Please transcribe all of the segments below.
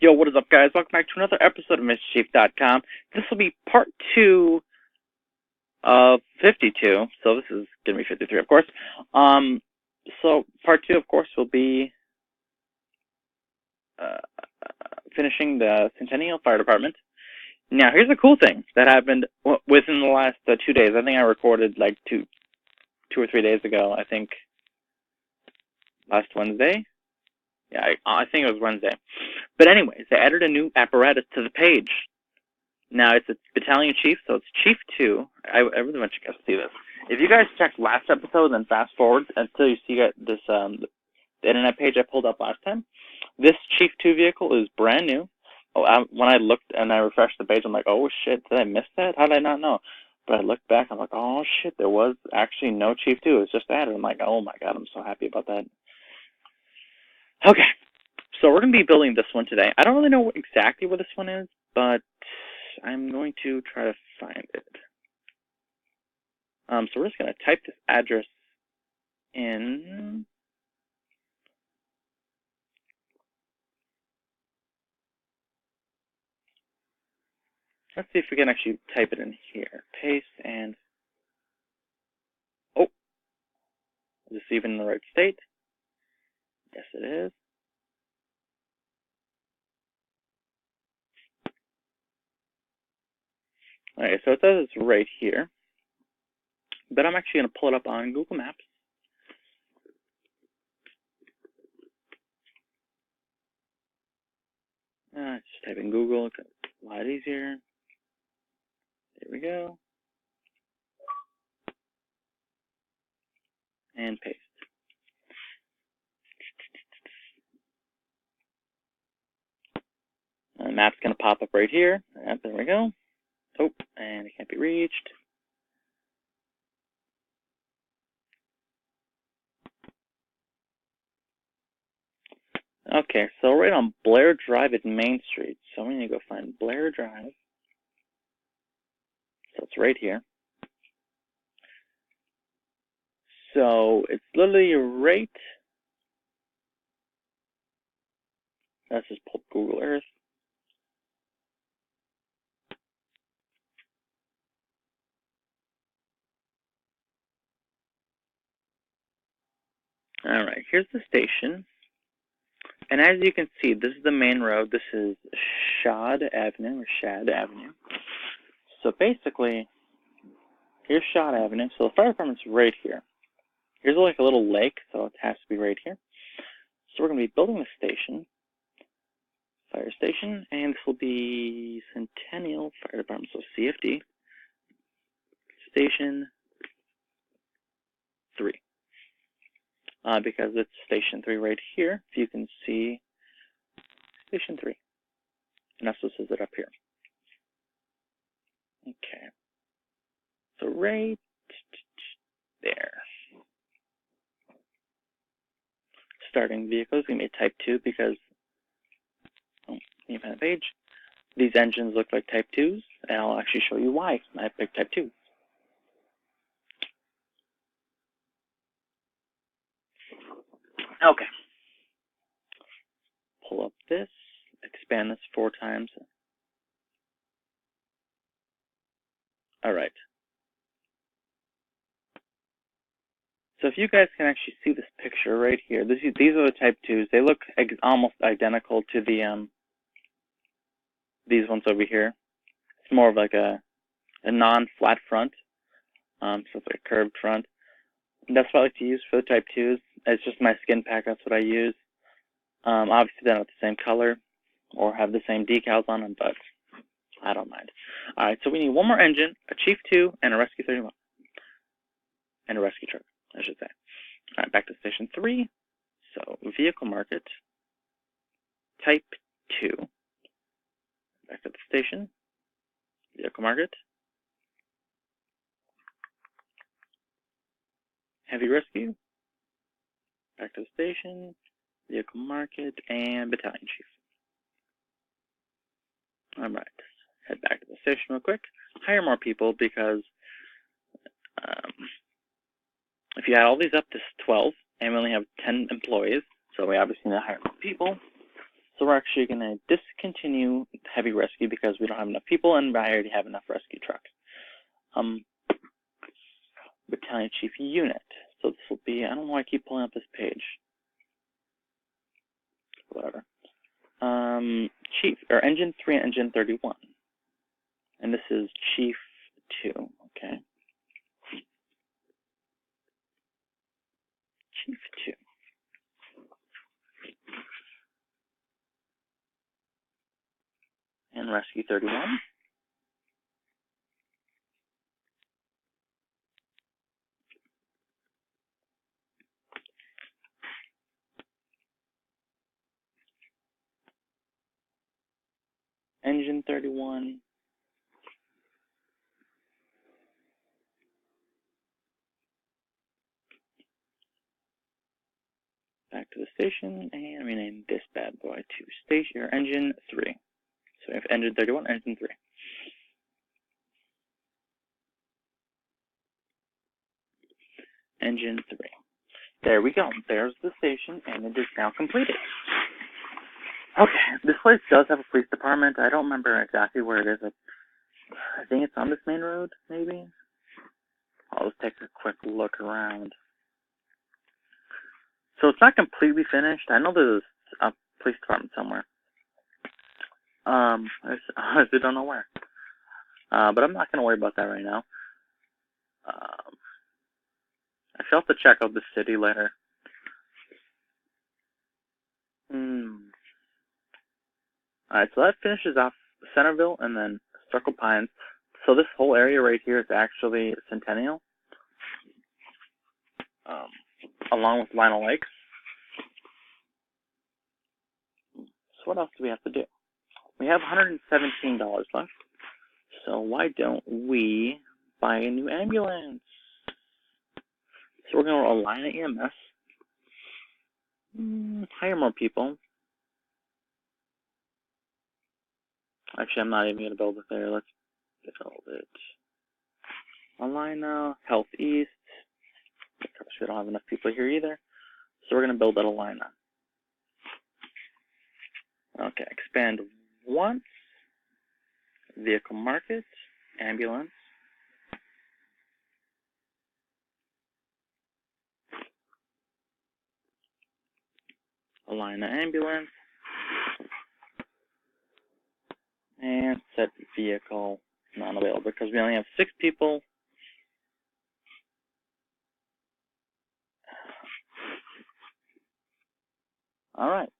Yo, what is up, guys? Welcome back to another episode of MrChief.com. This will be part 2 of 52, so this is going to be 53, of course. So part 2, of course, will be finishing the Centennial Fire Department. Now, here's the cool thing that happened within the last 2 days. I think I recorded like two or 3 days ago, I think last Wednesday. Yeah, I think it was Wednesday. But anyways, they added a new apparatus to the page. Now, it's a battalion chief, so it's Chief 2. I really want you guys to see this. If you guys checked last episode, then fast forward until you see this the internet page I pulled up last time. This Chief 2 vehicle is brand new. When I looked and I refreshed the page, I'm like, oh shit, did I miss that? How did I not know? But I looked back, I'm like, oh shit, there was actually no Chief 2. It was just added. I'm like, oh my god, I'm so happy about that. Okay, so we're going to be building this one today. I don't really know exactly where this one is, but I'm going to try to find it. So we're just going to type this address in. Let's see if we can actually type it in here. Paste and, oh, is this even in the right state? Yes, it is. Okay, so it says it's right here, but I'm actually going to pull it up on Google Maps. Just type in Google, it's a lot easier. There we go. And paste. The map's going to pop up right here. Yep, there we go. Oh, and it can't be reached. Okay, so right on Blair Drive at Main Street. So we need to go find Blair Drive. So it's right here. So it's literally right. Let's just pull Google Earth. All right, here's the station. And as you can see, this is the main road. This is Shad Avenue. So basically, here's Shad Avenue. So the fire department's right here. Here's like a little lake, so it has to be right here. So we're going to be building the station, fire station, and this will be Centennial Fire Department, so CFD, Station 3. Because it's Station 3 right here, if you can see Station 3. And that's what says it up here. Okay. So right there. Starting vehicle is going to be a Type 2 because, oh, you find the page. These engines look like Type 2s, and I'll actually show you why I picked Type 2. Okay. Pull up this, expand this 4 times. All right. So if you guys can actually see this picture right here, these are the Type 2s. They look almost identical to the these ones over here. It's more of like a non-flat front, so it's like a curved front. And that's what I like to use for the Type 2s. It's just my skin pack. That's what I use. Obviously, they're not the same color or have the same decals on them, but I don't mind. All right, so we need one more engine, a Chief 2, and a Rescue 31, and a rescue truck, I should say. All right, back to Station 3. So vehicle market, Type 2. Back to the station, vehicle market, heavy rescue, back to the station, vehicle market, and battalion chief. All right, head back to the station real quick. Hire more people because if you add all these up, this is 12, and we only have 10 employees, so we obviously need to hire more people. So we're actually going to discontinue heavy rescue because we don't have enough people, and I already have enough rescue trucks. Battalion Chief Unit. So this will be, I don't know why I keep pulling up this page. Whatever. Chief, or Engine 3 and Engine 31. And this is Chief 2, okay? Chief 2. And Rescue 31. Engine 31. Back to the station, and rename this bad boy to Station, or Engine 3. So we have Engine 31, Engine 3. Engine 3. There we go. There's the station, and it is now completed. Okay, this place does have a police department. I don't remember exactly where it is. I think it's on this main road, maybe? I'll just take a quick look around. So it's not completely finished. I know there's a police department somewhere. I honestly don't know where. But I'm not going to worry about that right now. I shall have to check out the city later. Alright, so that finishes off Centerville and then Circle Pines. So this whole area right here is actually Centennial. Along with Lionel Lakes. So what else do we have to do? We have $117 left. So why don't we buy a new ambulance? So we're going to align an EMS. Hire more people. Actually, I'm not even going to build it there. Let's build it. Alina, Health East. Of course, we don't have enough people here either. So we're going to build at Alina. Okay, expand once. Vehicle market. Ambulance. Alina ambulance. And set vehicle not available because we only have 6 people. Alright.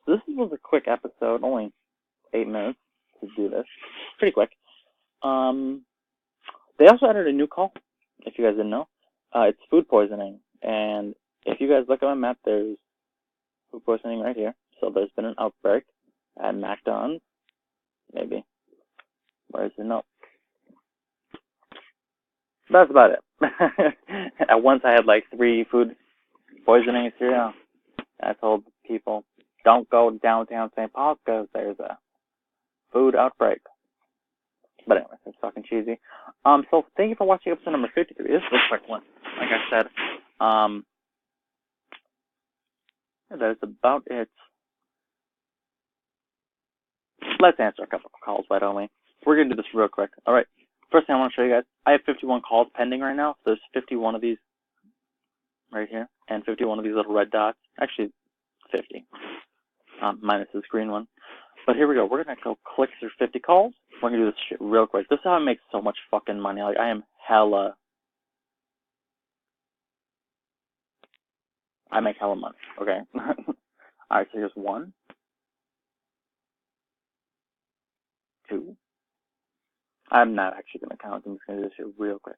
So this was a quick episode, only 8 minutes to do this. Pretty quick. They also added a new call, if you guys didn't know. It's food poisoning. And if you guys look at my map, there's food poisoning right here. So there's been an outbreak at McDonald's. Maybe. Where's the note? That's about it. At once I had like 3 food poisonings here. Yeah. I told people, don't go downtown St. Paul because there's a food outbreak. But anyway, it's fucking cheesy. So thank you for watching episode number 53. This is a quick one. Like I said, that is about it. Let's answer a couple of calls, why don't we? We're going to do this real quick. Alright, first thing I want to show you guys, I have 51 calls pending right now. So there's 51 of these right here, and 51 of these little red dots. Actually, 50. Minus this green one. But here we go. We're going to go click through 50 calls. We're going to do this shit real quick. This is how I make so much fucking money. Like, I make hella money, okay? Alright, so here's 1, 2. I'm not actually going to count. I'm just going to do this shit real quick.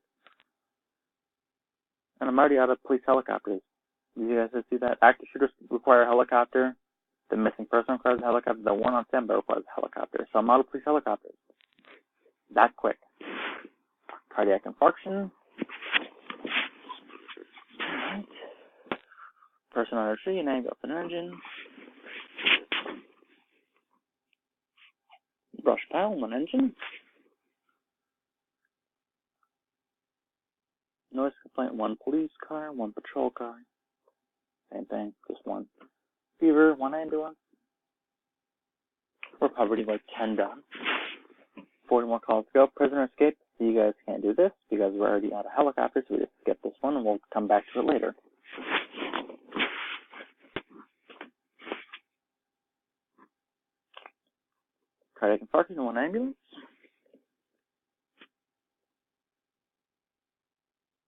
And I'm already out of police helicopters. You guys just see that? Active shooters require a helicopter. The missing person requires a helicopter. The one on standby requires a helicopter. So I'm out of police helicopters. That quick. Cardiac infarction. Alright. Person under tree, name up an engine. Brush pile, 1 engine. Noise complaint, 1 police car, 1 patrol car. Same thing, just 1. Fever, 1 ambulance. We're probably like 10 done. 40 more calls to go. Prisoner escape. You guys can't do this because we're already out of helicopters, so we just skip this one and we'll come back to it later. Cardiac infarction in one ambulance.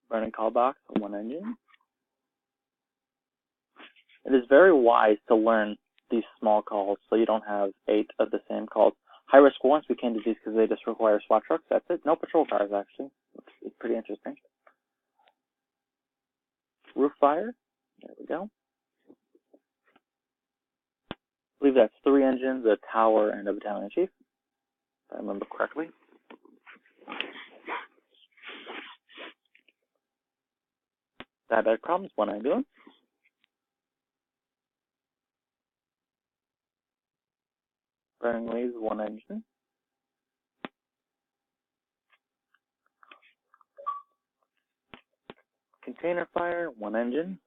Burning call box on one engine. It is very wise to learn these small calls so you don't have 8 of the same calls. High-risk warrants, we can't do these because they just require SWAT trucks. That's it. No patrol cars, actually. It's pretty interesting. Roof fire. There we go. I believe that's 3 engines, a tower, and a battalion chief, if I remember correctly. Diabetic problems, 1 ambulance. Burning leaves, 1 engine. Container fire, 1 engine.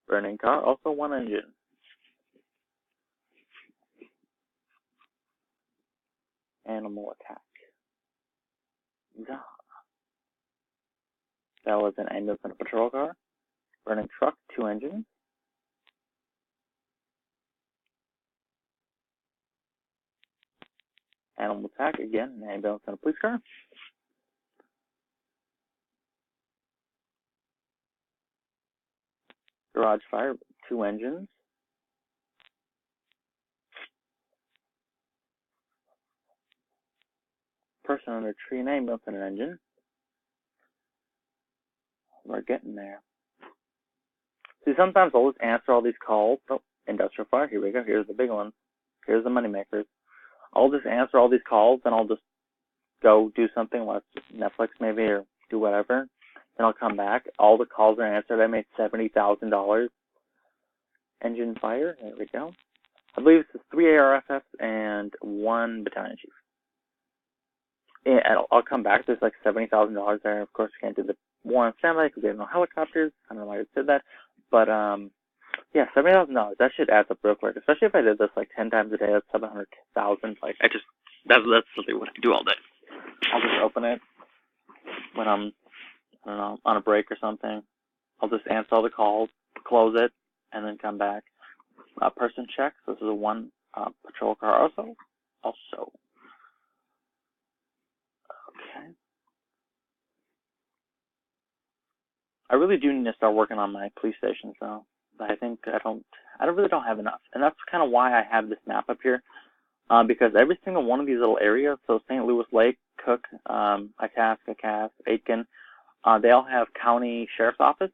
Burning car, also 1 engine. Animal attack. That was an ambulance and a patrol car. Burning truck, 2 engines. Animal attack, again, an ambulance and a police car. Garage fire, 2 engines. Person under tree, an ambulance and an engine. We're getting there. See, sometimes I'll just answer all these calls. Oh, industrial fire, here we go. Here's the big one. Here's the moneymakers. I'll just answer all these calls, and I'll just go do something, watch Netflix maybe, or do whatever. Then I'll come back. All the calls are answered. I made $70,000. Engine fire, there we go. I believe it's 3 ARFFs and 1 battalion chief. And I'll come back. There's like $70,000 there. Of course, we can't do the war on standby because we have no helicopters. I don't know why I said that. But, yeah, $70,000. That shit adds up real quick. Especially if I did this like 10 times a day. That's 700,000. Like, that's literally what I do all day. I'll just open it when I'm, I don't know, on a break or something. I'll just answer all the calls, close it, and then come back. Person checks. This is a 1 patrol car also. Okay. I really do need to start working on my police stations though. But I think I really don't have enough. And that's kind of why I have this map up here. Because every single one of these little areas, so St. Louis Lake, Cook, Itasca, Cass, Aitkin, they all have county sheriff's office.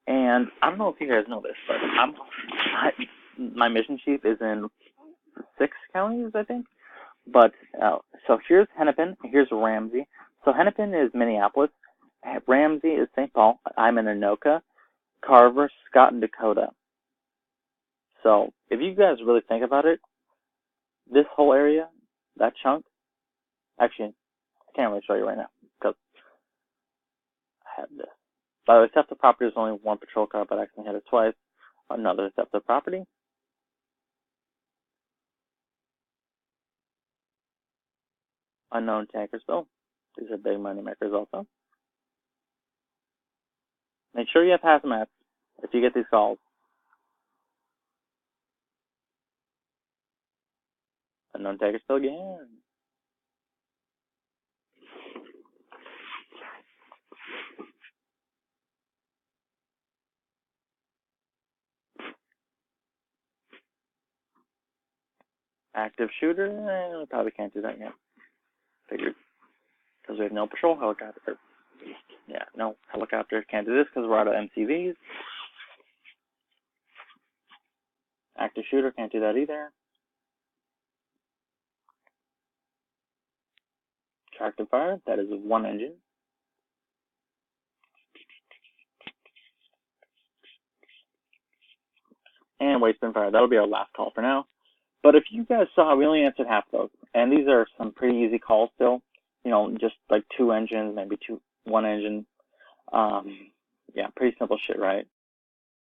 And I don't know if you guys know this, but my mission chief is in 6 counties, I think. But, so here's Hennepin, here's Ramsey. So Hennepin is Minneapolis, Ramsey is St. Paul, I'm in Anoka, Carver, Scott, and Dakota. So, if you guys really think about it, this whole area, that chunk, actually, I can't really show you right now, because I have this. By the way, theft of property is only 1 patrol car, but I accidentally hit it twice. Another theft of property. Unknown tankers bill. These are big money makers also. Make sure you have hazmats if you get these calls. Unknown tankers bill again. Active shooter, we probably can't do that yet. Figured. Because we have no patrol helicopter. Yeah, no helicopters. Can't do this because we're out of MCVs. Active shooter, can't do that either. Tractive fire, that is 1 engine. And waste bin fire, that'll be our last call for now. But if you guys saw, we only answered half those. And these are some pretty easy calls still. You know, just like 2 engines, maybe 1 engine. Yeah, pretty simple shit, right?